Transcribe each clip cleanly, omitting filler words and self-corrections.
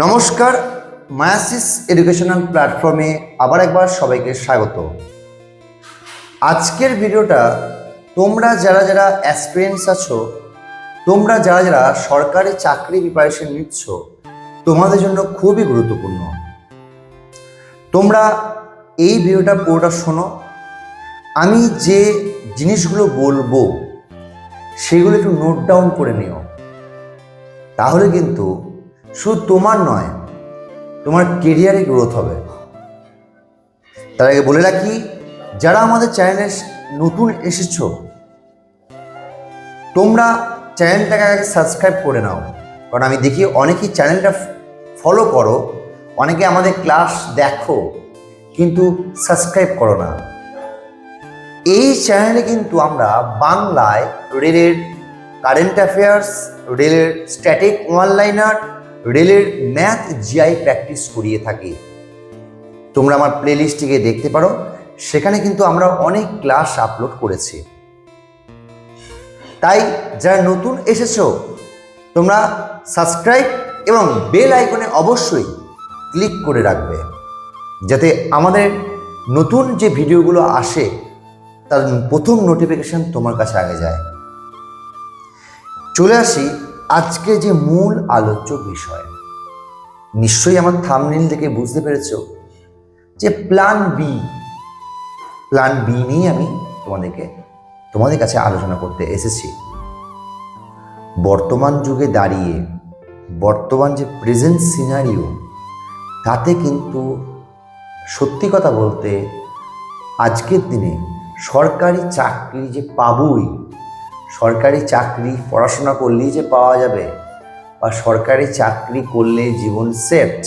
নমস্কার, meiosis educational প্ল্যাটফর্মে আবার একবার সবাইকে স্বাগত। আজকের ভিডিওটা তোমরা যারা যারা অ্যাসপিরেন্টস আছো, তোমরা যারা যারা সরকারি চাকরি প্রিপারেশন নিচ্ছ, তোমাদের জন্য খুবই গুরুত্বপূর্ণ। তোমরা এই ভিডিওটা পুরোটা শোনো। আমি যে জিনিসগুলো বলবো সেগুলো একটু নোট ডাউন করে নিও, তাহলে কিন্তু শুধু তোমার নয়, তোমার কেরিয়ারে গ্রোথ হবে। তার আগে বলে রাখি, যারা আমাদের চ্যানেলে নতুন এসেছো, তোমরা চ্যানেলটাকে আগে সাবস্ক্রাইব করে নাও। কারণ আমি দেখি অনেকেই চ্যানেলটা ফলো করো, অনেকে আমাদের ক্লাস দেখো, কিন্তু সাবস্ক্রাইব করো না। এই চ্যানেলে কিন্তু আমরা বাংলায় রেলের কারেন্ট অ্যাফেয়ার্স, রেলের স্ট্যাটিক ওয়ান লাইনার, রেলের ম্যাথ জিআই প্র্যাকটিস করিয়ে থাকি। তোমরা আমার প্লেলিস্টে দেখতে পারো, সেখানে কিন্তু আমরা অনেক ক্লাস আপলোড করেছি। তাই যারা নতুন এসেছো, তোমরা সাবস্ক্রাইব এবং বেল আইকনে অবশ্যই ক্লিক করে রাখবে, যাতে আমাদের নতুন যে ভিডিওগুলো আসে তার প্রথম নোটিফিকেশন তোমার কাছে আগে যায়। চলে আসি আজকে যে মূল আলোচ্য বিষয়। নিশ্চয়ই আমার থাম্বনেইল দেখে বুঝতে পেরেছো যে প্ল্যান বি নিয়ে আমি তোমাদের কাছে আলোচনা করতে এসেছি। বর্তমান যুগে দাঁড়িয়ে বর্তমান যে প্রেজেন্ট সিনারিও, তাতে কিন্তু সত্যি কথা বলতে আজকের দিনে সরকারি চাকরি যে পাবই, সরকারি চাকরি পড়াশোনা করলেই যে পাওয়া যাবে, বা সরকারি চাকরি করলে জীবন সেট,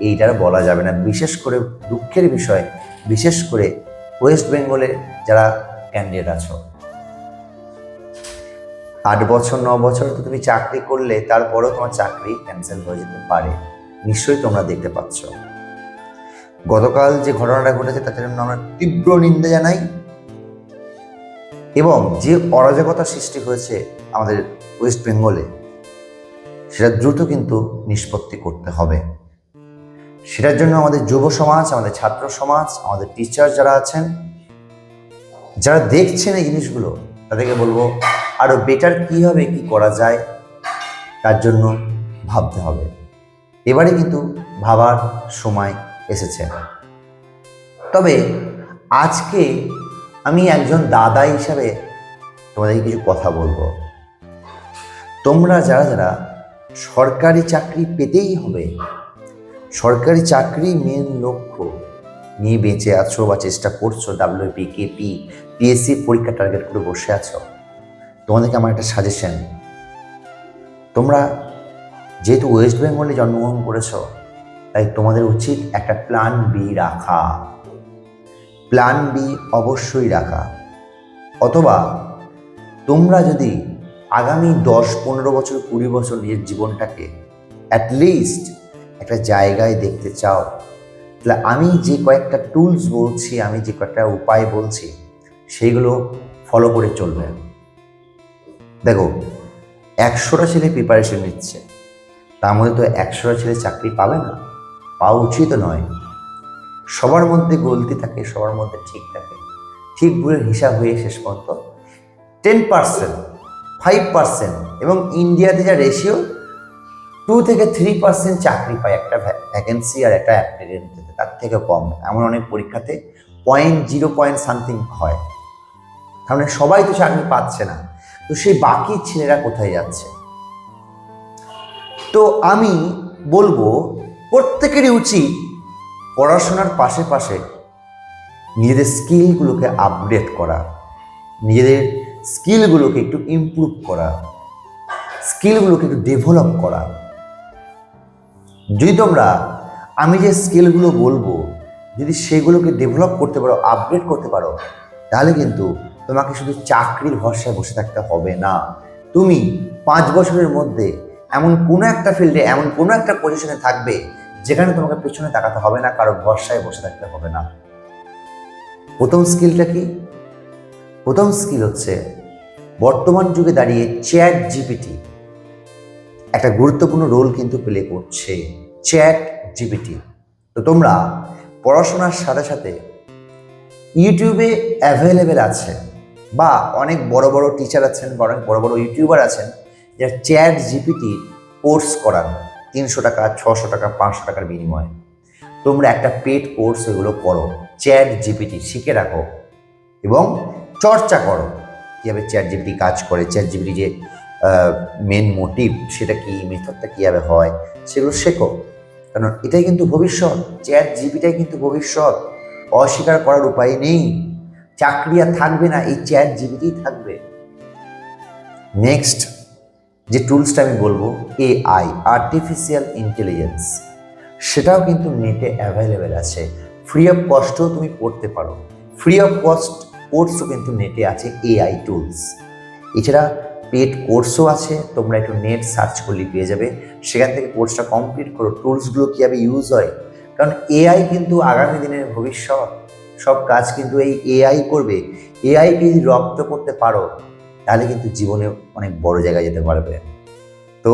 এইটার বলা যাবে না। বিশেষ করে দুঃখের বিষয়, বিশেষ করে ওয়েস্ট বেঙ্গলে যারা ক্যান্ডিডেট আছো, 8 বছর 9 বছর তো তুমি চাকরি করলে, তারপরেও তোমার চাকরি ক্যান্সেল হয়ে যেতে পারে। নিশ্চয়ই তোমরা দেখতে পাচ্ছ। গতকাল যে ঘটনাটা ঘটেছে তার জন্য আমরা তীব্র নিন্দা জানাই, এবং যে অরাজকতা সৃষ্টি হয়েছে আমাদের ওয়েস্ট বেঙ্গলে, সেটা দ্রুত কিন্তু নিষ্পত্তি করতে হবে। সেটার জন্য আমাদের যুব সমাজ, আমাদের ছাত্র সমাজ, আমাদের টিচার যারা আছেন, যারা দেখছেন এই জিনিসগুলো, তাদেরকে বলবো আরো বেটার কীভাবে কি করা যায়, তার জন্য ভাবতে হবে। এবারে কিন্তু ভাবার সময় এসেছে। তবে আজকে আমি একজন দাদা হিসাবে তোমাদেরকে কিছু কথা বলবো। তোমরা যারা যারা সরকারি চাকরি পেতেই হবে, সরকারি চাকরি মেন লক্ষ্য নিয়ে বেঁচে আছো বা চেষ্টা করছো, ডাব্লিউপি, কেপি, পিএসসি পরীক্ষা টার্গেট করে বসে আছো, তোমাদেরকে আমার একটা সাজেশন। তোমরা যেহেতু ওয়েস্ট বেঙ্গলে জন্মগ্রহণ করেছো, তাই তোমাদের উচিত একটা প্ল্যান বি রাখা। প্ল্যান বি অবশ্যই রাখা। অথবা তোমরা যদি আগামী 10-15 বছর 20 বছর নিজের জীবনটাকে অ্যাটলিস্ট একটা জায়গায় দেখতে চাও, তাহলে আমি যে কয়েকটা টুলস বলছি, আমি যে কয়েকটা উপায় বলছি, সেইগুলো ফলো করে চলবে। দেখো, 100টা ছেলে প্রিপারেশন নিচ্ছে, তার মধ্যে তো 100টা ছেলে চাকরি পাবে না, পাওয়া উচিত নয়। সবার মধ্যে গলতি থাকে, সবার মধ্যে ঠিক থাকে। ঠিক ভুলের হিসাব হয়ে শেষ পর্যন্ত 10%, 5%, এবং ইন্ডিয়াতে যা রেশিও 2 থেকে 3% চাকরি পায় একটা ভ্যাকেন্সি আর একটা অ্যাপ্লিকেন্টে, তার থেকে কম। এমন অনেক পরীক্ষাতে 0.0 সামথিং হয়। তার মানে সবাই তো চাকরি পাচ্ছে না, তো সেই বাকি ছেলেরা কোথায় যাচ্ছে? তো আমি বলবো প্রত্যেকেরই উচিত পড়াশোনার পাশে পাশে নিজেদের স্কিলগুলোকে আপডেট করা, নিজেদের স্কিলগুলোকে একটু ইমপ্রুভ করা, স্কিলগুলোকে একটু ডেভেলপ করা। যদি তোমরা আমি যে স্কিলগুলো বলবো, যদি সেগুলোকে ডেভেলপ করতে পারো, আপডেট করতে পারো, তাহলে কিন্তু তোমাকে শুধু চাকরির ভরসায় বসে থাকতে হবে না। তুমি 5 বছরের মধ্যে এমন কোনো একটা ফিল্ডে, এমন কোনো একটা পজিশনে থাকবে, যেখানে তোমাকে পেছনে তাকাতে হবে না, কারো ভরসায় বসে থাকতে হবে না। প্রথম স্কিলটা কি? প্রথম স্কিল হচ্ছে, বর্তমান যুগে দাঁড়িয়ে চ্যাট জিপিটি একটা গুরুত্বপূর্ণ রোল কিন্তু প্লে করছে। Chat GPT. তো তোমরা পড়াশোনার সাথে সাথে ইউটিউবে অ্যাভেলেবেল আছে, বা অনেক বড় বড় টিচার আছেন বা অনেক বড় বড় ইউটিউবার আছেন যারা চ্যাট জিপিটি কোর্স করান 300 টাকা, 600 টাকা, 500 টাকার বিনিময়ে। তোমরা একটা পেড কোর্স এগুলো করো, চ্যাট জিপিটি শিখে রাখো এবং চর্চা করো কীভাবে চ্যাট জিপিটি কাজ করে, চ্যাট জিপিটি যে মেন মোটিভ সেটা কি, মেথডটা কীভাবে হয় সেগুলো শেখো। কারণ এটাই কিন্তু ভবিষ্যৎ, চ্যাট জিপিটাই কিন্তু ভবিষ্যৎ, অস্বীকার করার উপায় নেই। চাকরি আর থাকবে না, এই চ্যাট জিপিটি থাকবে। নেক্সট যে টুলসটা আমি বলবো, এআই, আর্টিফিশিয়াল ইন্টেলিজেন্স, সেটাও কিন্তু নেটে অ্যাভেলেবেল আছে। ফ্রি অফ কস্টও তুমি পড়তে পারো, ফ্রি অফ কস্ট কোর্সও কিন্তু নেটে আছে, এআই টুলস। এছাড়া পেড কোর্সও আছে, তোমরা একটু নেট সার্চ করলে পেয়ে যাবে, সেখান থেকে কোর্সটা কমপ্লিট করো, টুলসগুলো কীভাবে ইউজ হয়। কারণ এআই কিন্তু আগামী দিনের ভবিষ্যৎ, সব কাজ কিন্তু এই এআই করবে। এআইকে যদি রপ্ত করতে পারো তাহলে কিন্তু জীবনে অনেক বড় জায়গায় যেতে পারবে। তো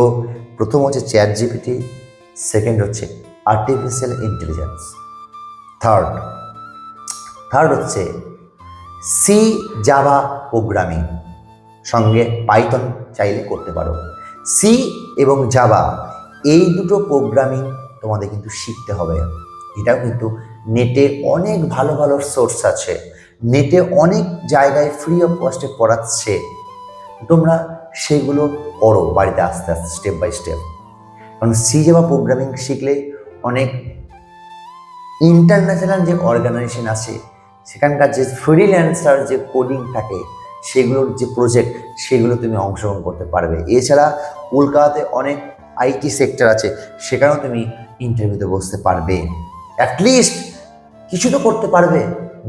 প্রথম হচ্ছে চ্যাট জিপিটি, সেকেন্ড হচ্ছে আর্টিফিশিয়াল ইন্টেলিজেন্স, থার্ড হচ্ছে সি জাভা প্রোগ্রামিং, সঙ্গে পাইথন চাইলে করতে পারো। সি এবং জাভা এই দুটো প্রোগ্রামিং তোমাদের কিন্তু শিখতে হবে। এটাও কিন্তু নেটে অনেক ভালো ভালো সোর্স আছে, নেটে অনেক জায়গায় ফ্রি অফ কস্টে পড়াচ্ছে, তোমরা সেগুলো করো বাড়িতে আস্তে আস্তে, স্টেপ বাই স্টেপ। কারণ সি জাভা প্রোগ্রামিং শিখলে অনেক ইন্টারন্যাশনাল যে অর্গানাইজেশন আছে সেখানকার যে ফ্রিল্যান্সার যে কোডিং থাকে সেগুলোর যে প্রজেক্ট সেগুলো তুমি অংশগ্রহণ করতে পারবে। এছাড়া কলকাতাতে অনেক আইটি সেক্টর আছে, সেখানেও তুমি ইন্টারভিউতে বসতে পারবে, অ্যাটলিস্ট কিছু তো করতে পারবে,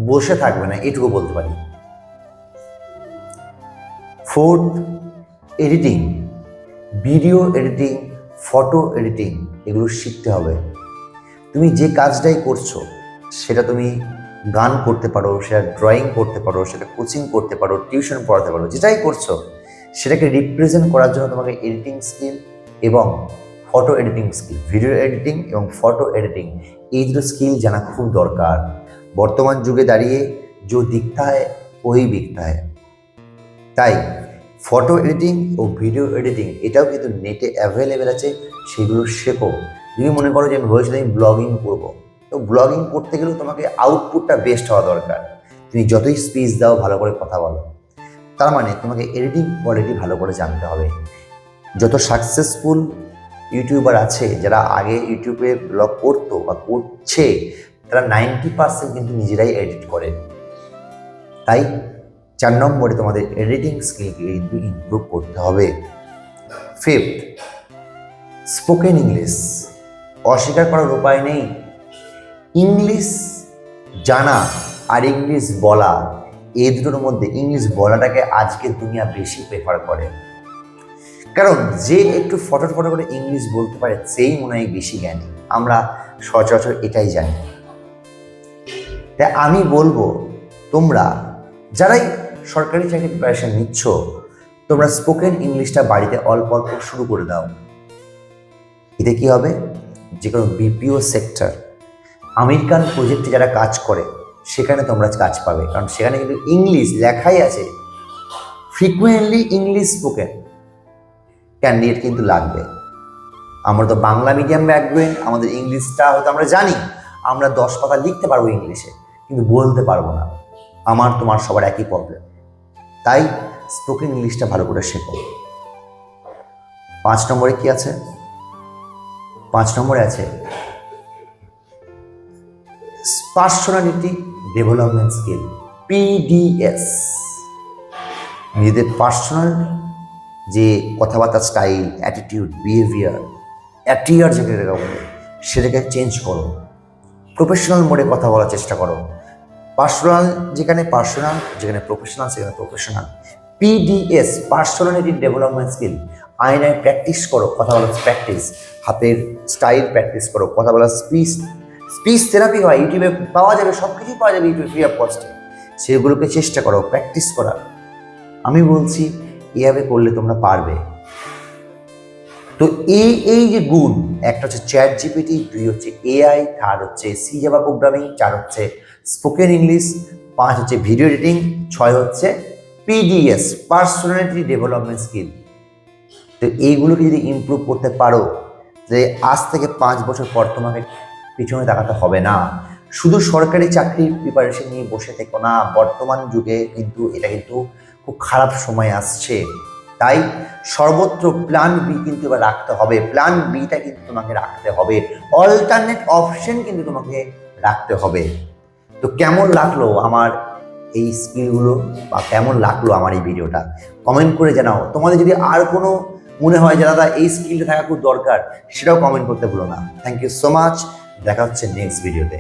বসে থাকবে না, এটুকু বলতে পারি। Fourth, editing, video editing, photo editing, এগুলো শিখতে হবে। তুমি যে কাজটাই করছো, সেটা তুমি গান করতে পারো, সেটা ড্রয়িং করতে পারো, সেটা কোচিং করতে পারো, টিউশন পড়াতে পারো, যেটাই করছো সেটাকে রিপ্রেজেন্ট করার জন্য তোমাকে এডিটিং স্কিল এবং photo editing skill, video editing এবং ফটো এডিটিং, এই দুটো স্কিল জানা খুব দরকার। বর্তমান যুগে দাঁড়িয়ে যে দিকতা হয় ওই বিকতা হয়। তাই ফটো এডিটিং ও ভিডিও এডিটিং এটাও কিন্তু নেটে অ্যাভেলেবেল আছে, সেগুলো শেখো। যদি মনে করো যে আমি ভবিষ্যতে আমি ব্লগিং করবো, তো ব্লগিং করতে গেলেও তোমাকে আউটপুটটা বেস্ট হওয়া দরকার। তুমি যতই স্পিচ দাও, ভালো করে কথা বলো, তার মানে তোমাকে এডিটিং কোয়ালিটি ভালো করে জানতে হবে। যত সাকসেসফুল ইউটিউবার আছে যারা আগে ইউটিউবে ব্লগ করতো বা করছে, তারা 90% কিন্তু নিজেরাই এডিট করে। তাই 4 নম্বরে তোমাদের এডিটিং স্কিলকে কিন্তু ইমপ্রুভ করতে হবে। ফিফথ, স্পোকেন ইংলিশ, অস্বীকার করার উপায় নেই। ইংলিশ জানা আর ইংলিশ বলা, এই দুটোর মধ্যে ইংলিশ বলাটাকে আজকের দুনিয়া বেশি প্রেফার করে। কারণ যে একটু ফটো করে ইংলিশ বলতে পারে সেই মনে হয় বেশি জ্ঞানী, আমরা সচরাচর এটাই জানি। তাই আমি বলবো, তোমরা যারাই সরকারি চাকরি প্রিপারেশন নিচ্ছ, তোমরা স্পোকেন ইংলিশটা বাড়িতে অল্প অল্প শুরু করে দাও। এতে কি হবে, যে কোনো বিপিও সেক্টর, আমেরিকান প্রজেক্টে যারা কাজ করে সেখানে তোমরা কাজ পাবে, কারণ সেখানে কিন্তু ইংলিশ লেখাই আছে, ফ্রিকুয়েন্টলি ইংলিশ স্পোকেন ক্যান্ডিডেট কিন্তু লাগবে। আমরা তো বাংলা মিডিয়াম ব্যাকগ্রাউন্ড, আমাদের ইংলিশটা হয়তো আমরা জানি, আমরা 10 পাতা লিখতে পারবো ইংলিশে, কিন্তু বলতে পারবো না। আমার তোমার সবার একই প্রবলেম। তাই স্পোকেন ইংলিশটা ভালো করে শেখো। 5 নম্বরে কি আছে? 5 নম্বরে আছে পার্সোনালিটি ডেভেলপমেন্ট স্কিল, পিডিএস। নিজেদের পার্সোনাল যে কথাবার্তা স্টাইল, অ্যাটিটিউড, বিহেভিয়ার, অ্যাটিয়ার যেটাকে বলে, সেটাকে চেঞ্জ করো, প্রফেশনাল মোডে কথা বলার চেষ্টা করো। পার্সোনাল যেখানে পার্সোনাল, যেখানে প্রফেশনাল সেখানে professional. PDS, personality development skill, আয়নায় প্র্যাকটিস করো, কথা বলার প্র্যাকটিস, হাতের স্টাইল প্র্যাকটিস করো, কথা বলার স্পিচ থেরাপি হয়, ইউটিউবে পাওয়া যাবে, সব কিছুই পাওয়া যাবে ইউটিউবে ফ্রি অফ কস্টে। সেগুলোকে চেষ্টা করো, প্র্যাকটিস করার। আমি বলছি এভাবে করলে তোমরা পারবে। তো এই যে গুণ, একটা হচ্ছে চ্যাট জিপিটি, 2 হচ্ছে এআই, 3 হচ্ছে সি জাভা প্রোগ্রামিং, 4 হচ্ছে স্পোকেন ইংলিশ, 5 হচ্ছে ভিডিও এডিটিং, 6 হচ্ছে পিডিএস, পার্সোনালিটি ডেভেলপমেন্ট স্কিল। তো এইগুলোকে যদি ইমপ্রুভ করতে পারো, যে আজ থেকে 5 বছর পর তোমাকে পিছনে তাকাতে হবে না, শুধু সরকারি চাকরির প্রিপারেশন নিয়ে বসে থেকো না। বর্তমান যুগে কিন্তু এটা কিন্তু খুব খারাপ সময় আসছে, তাই সর্বত্র প্ল্যান বি কিন্তু এবার রাখতে হবে। প্ল্যান বিটা কিন্তু তোমাকে রাখতে হবে, অল্টারনেট অপশন কিন্তু তোমাকে রাখতে হবে। তো কেমন লাগলো আমার এই স্কিলগুলো, বা কেমন লাগলো আমার এই ভিডিওটা, কমেন্ট করে জানাও। তোমাদের যদি আর কোনো মনে হয় যে দাদা এই স্কিলটা থাকা খুব দরকার, সেটাও কমেন্ট করতে ভুলো না। থ্যাংক ইউ সো মাচ, দেখা হচ্ছে নেক্সট ভিডিওতে।